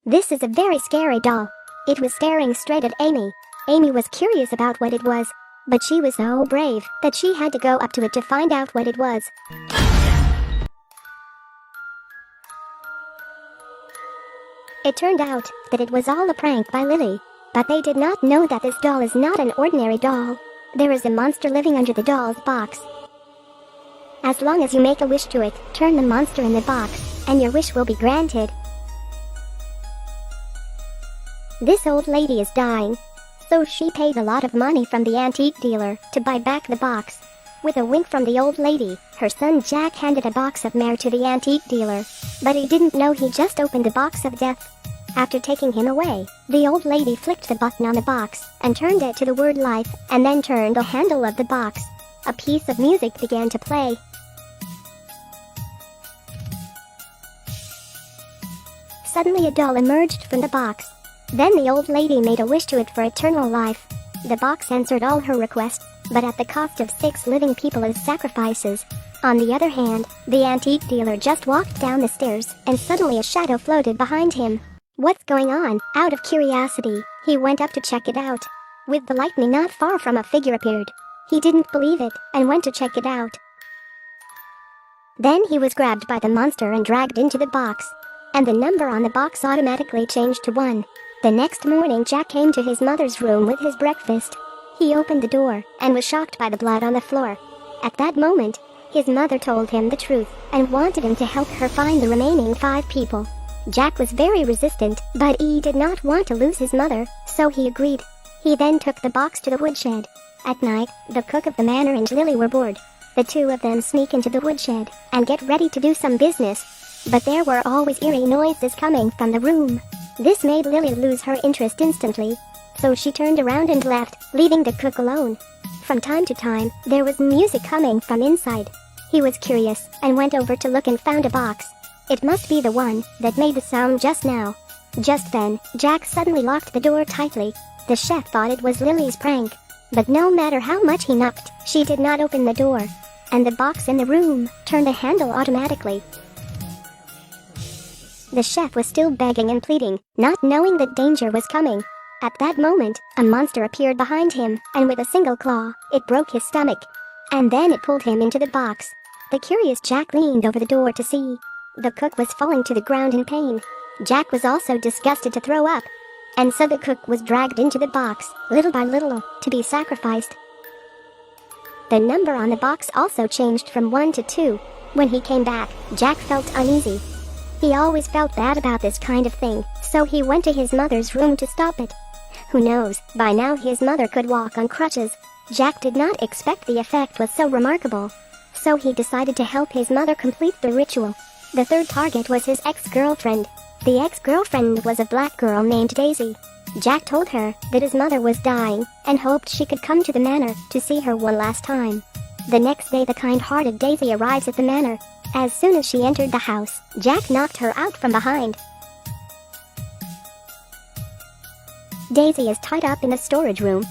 This is a very scary doll. It was staring straight at Amy. Amy was curious about what it was, but she was so brave that she had to go up to it to find out what it was. It turned out that it was all a prank by Lily, but they did not know that this doll is not an ordinary doll. There is a monster living under the doll's box. As long as you make a wish to it, turn the monster in the box, and your wish will be granted. This old lady is dying, so she paid a lot of money from the antique dealer to buy back the box. With a wink from the old lady, her son Jack handed a box of mare to the antique dealer, but he didn't know he just opened the box of death. After taking him away, the old lady flicked the button on the box and turned it to the word life, and then turned the handle of the box. A piece of music began to play. Suddenly a doll emerged from the box. Then the old lady made a wish to it for eternal life. The box answered all her requests, but at the cost of 6 living people as sacrifices. On the other hand, the antique dealer just walked down the stairs, and suddenly a shadow floated behind him. What's going on? Out of curiosity, he went up to check it out. With the lightning not far from, a figure appeared. He didn't believe it, and went to check it out. Then he was grabbed by the monster and dragged into the box, and the number on the box automatically changed to 1. The next morning Jack came to his mother's room with his breakfast. He opened the door, and was shocked by the blood on the floor. At that moment, his mother told him the truth, and wanted him to help her find the remaining 5 people. Jack was very resistant, but he did not want to lose his mother, so he agreed. He then took the box to the woodshed. At night, the cook of the manor and Lily were bored. The two of them sneak into the woodshed, and get ready to do some business. But there were always eerie noises coming from the room. This made Lily lose her interest instantly, so she turned around and left, leaving the cook alone. From time to time, there was music coming from inside. He was curious, and went over to look and found a box. It must be the one that made the sound just now. Just then, Jack suddenly locked the door tightly. The chef thought it was Lily's prank, but no matter how much he knocked, she did not open the door, and the box in the room turned the handle automatically. The chef was still begging and pleading, not knowing that danger was coming. At that moment, a monster appeared behind him, and with a single claw, it broke his stomach. And then it pulled him into the box. The curious Jack leaned over the door to see. The cook was falling to the ground in pain. Jack was also disgusted to throw up, and so the cook was dragged into the box, little by little, to be sacrificed. The number on the box also changed from 1 to 2. When he came back, Jack felt uneasy. He always felt bad about this kind of thing, so he went to his mother's room to stop it. Who knows, by now his mother could walk on crutches. Jack did not expect the effect was so remarkable, so he decided to help his mother complete the ritual. The third target was his ex-girlfriend. The ex-girlfriend was a black girl named Daisy. Jack told her that his mother was dying, and hoped she could come to the manor to see her one last time. The next day the kind-hearted Daisy arrives at the manor. As soon as she entered the house, Jack knocked her out from behind. Daisy is tied up in the storage room.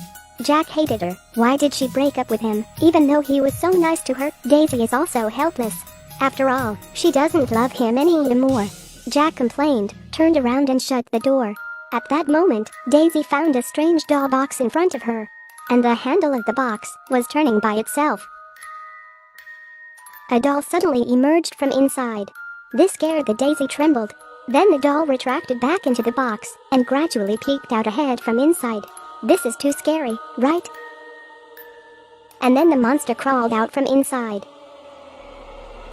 Jack hated her. Why did she break up with him? Even though he was so nice to her, Daisy is also helpless. After all, she doesn't love him anymore. Jack complained, turned around and shut the door. At that moment, Daisy found a strange doll box in front of her, and the handle of the box was turning by itself. A doll suddenly emerged from inside. This scared the Daisy trembled. Then the doll retracted back into the box, and gradually peeked out a head from inside. This is too scary, right? And then the monster crawled out from inside.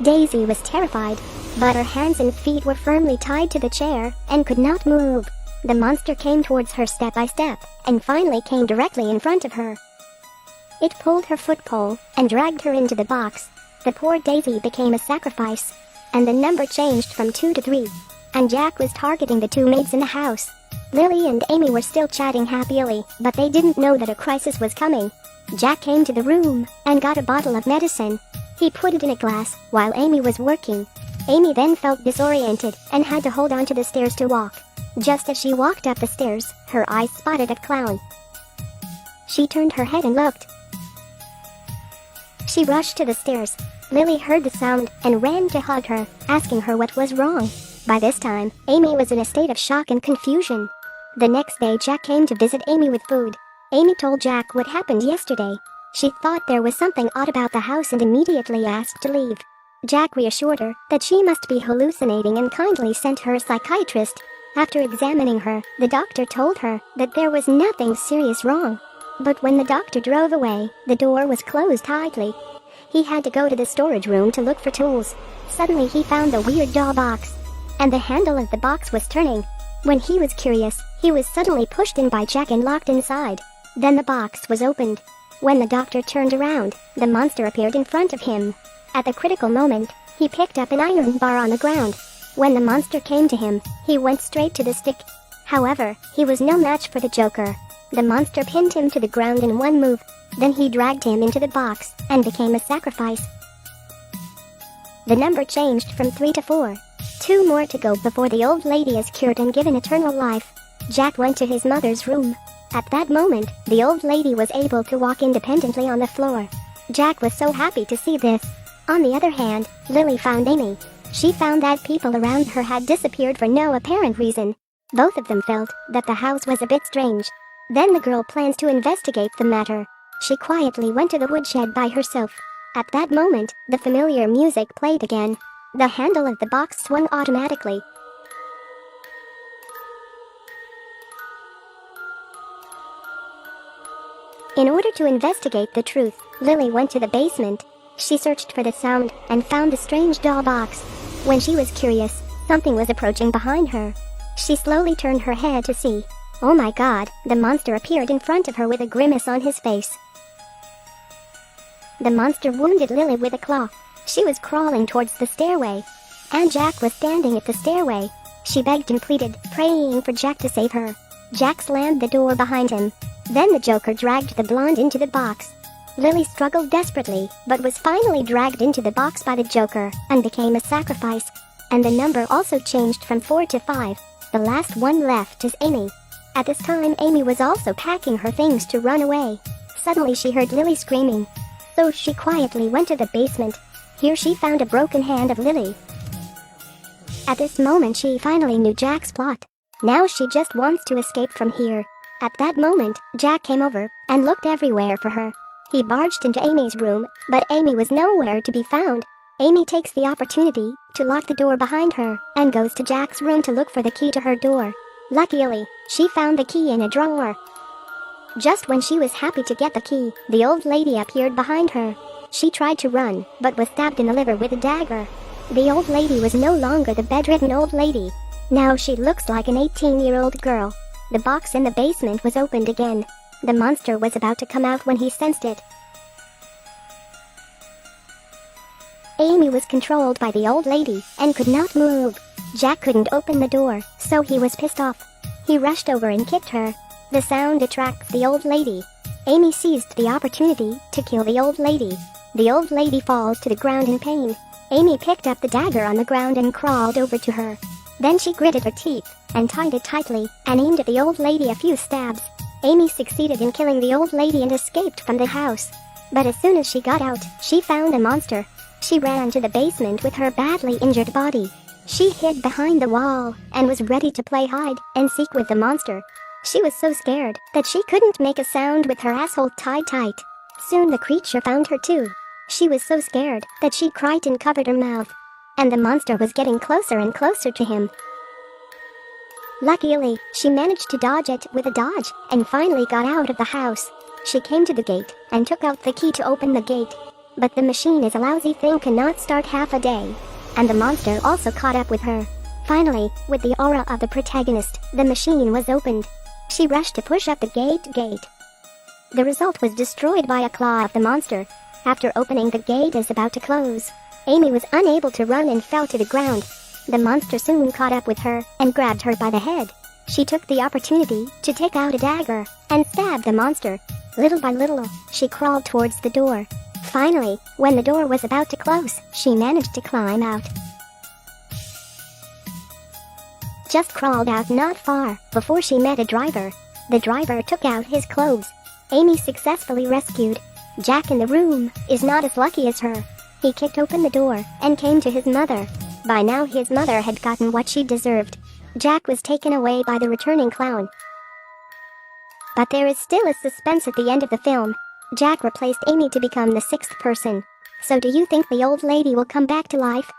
Daisy was terrified, but her hands and feet were firmly tied to the chair, and could not move. The monster came towards her step by step, and finally came directly in front of her. It pulled her foot pole, and dragged her into the box. The poor Daisy became a sacrifice, and the number changed from 2 to 3. And Jack was targeting the 2 maids in the house. Lily and Amy were still chatting happily, but they didn't know that a crisis was coming. Jack came to the room, and got a bottle of medicine. He put it in a glass, while Amy was working. Amy then felt disoriented, and had to hold on to the stairs to walk. Just as she walked up the stairs, her eyes spotted a clown. She turned her head and looked. She rushed to the stairs. Lily heard the sound, and ran to hug her, asking her what was wrong. By this time, Amy was in a state of shock and confusion. The next day, Jack came to visit Amy with food. Amy told Jack what happened yesterday. She thought there was something odd about the house and immediately asked to leave. Jack reassured her that she must be hallucinating and kindly sent her a psychiatrist. After examining her, the doctor told her that there was nothing serious wrong. But when the doctor drove away, the door was closed tightly. He had to go to the storage room to look for tools. Suddenly he found a weird doll box, and the handle of the box was turning. When he was curious, he was suddenly pushed in by Jack and locked inside. Then the box was opened. When the doctor turned around, the monster appeared in front of him. At the critical moment, he picked up an iron bar on the ground. When the monster came to him, he went straight to the stick. However, he was no match for the Joker. The monster pinned him to the ground in one move. Then he dragged him into the box and became a sacrifice. The number changed from 3 to 4. 2 more to go before the old lady is cured and given eternal life. Jack went to his mother's room. At that moment, the old lady was able to walk independently on the floor. Jack was so happy to see this. On the other hand, Lily found Amy. She found that people around her had disappeared for no apparent reason. Both of them felt that the house was a bit strange. Then the girl plans to investigate the matter. She quietly went to the woodshed by herself. At that moment, the familiar music played again. The handle of the box swung automatically. In order to investigate the truth, Lily went to the basement. She searched for the sound and found the strange doll box. When she was curious, something was approaching behind her. She slowly turned her head to see. Oh my God, the monster appeared in front of her with a grimace on his face. The monster wounded Lily with a claw. She was crawling towards the stairway, and Jack was standing at the stairway. She begged and pleaded, praying for Jack to save her. Jack slammed the door behind him. Then the Joker dragged the blonde into the box. Lily struggled desperately, but was finally dragged into the box by the Joker and became a sacrifice. And the number also changed from 4 to 5. The last one left is Amy. At this time, Amy was also packing her things to run away. Suddenly she heard Lily screaming. So she quietly went to the basement. Here she found a broken hand of Lily. At this moment she finally knew Jack's plot. Now she just wants to escape from here. At that moment, Jack came over and looked everywhere for her. He barged into Amy's room, but Amy was nowhere to be found. Amy takes the opportunity to lock the door behind her and goes to Jack's room to look for the key to her door. Luckily, she found the key in a drawer. Just when she was happy to get the key, the old lady appeared behind her. She tried to run, but was stabbed in the liver with a dagger. The old lady was no longer the bedridden old lady. Now she looks like an 18-year-old girl. The box in the basement was opened again. The monster was about to come out when he sensed it. Amy was controlled by the old lady and could not move. Jack couldn't open the door, so he was pissed off. He rushed over and kicked her. The sound attracts the old lady. Amy seized the opportunity to kill the old lady. The old lady falls to the ground in pain. Amy picked up the dagger on the ground and crawled over to her. Then she gritted her teeth and tied it tightly and aimed at the old lady a few stabs. Amy succeeded in killing the old lady and escaped from the house. But as soon as she got out, she found a monster. She ran to the basement with her badly injured body. She hid behind the wall and was ready to play hide and seek with the monster. She was so scared that she couldn't make a sound with her asshole tied tight. Soon the creature found her too. She was so scared that she cried and covered her mouth. And the monster was getting closer and closer to him. Luckily, she managed to dodge it with a dodge and finally got out of the house. She came to the gate and took out the key to open the gate. But the machine is a lousy thing, cannot start half a day. And the monster also caught up with her. Finally, with the aura of the protagonist, the machine was opened. She rushed to push up the gate. The result was destroyed by a claw of the monster. After opening the gate is about to close, Amy was unable to run and fell to the ground. The monster soon caught up with her and grabbed her by the head. She took the opportunity to take out a dagger and stab the monster. Little by little, she crawled towards the door. Finally, when the door was about to close, she managed to climb out. Just crawled out not far before she met a driver. The driver took out his clothes. Amy successfully rescued. Jack in the room is not as lucky as her. He kicked open the door and came to his mother. By now his mother had gotten what she deserved. Jack was taken away by the returning clown. But there is still a suspense at the end of the film. Jack replaced Amy to become the sixth person. So do you think the old lady will come back to life?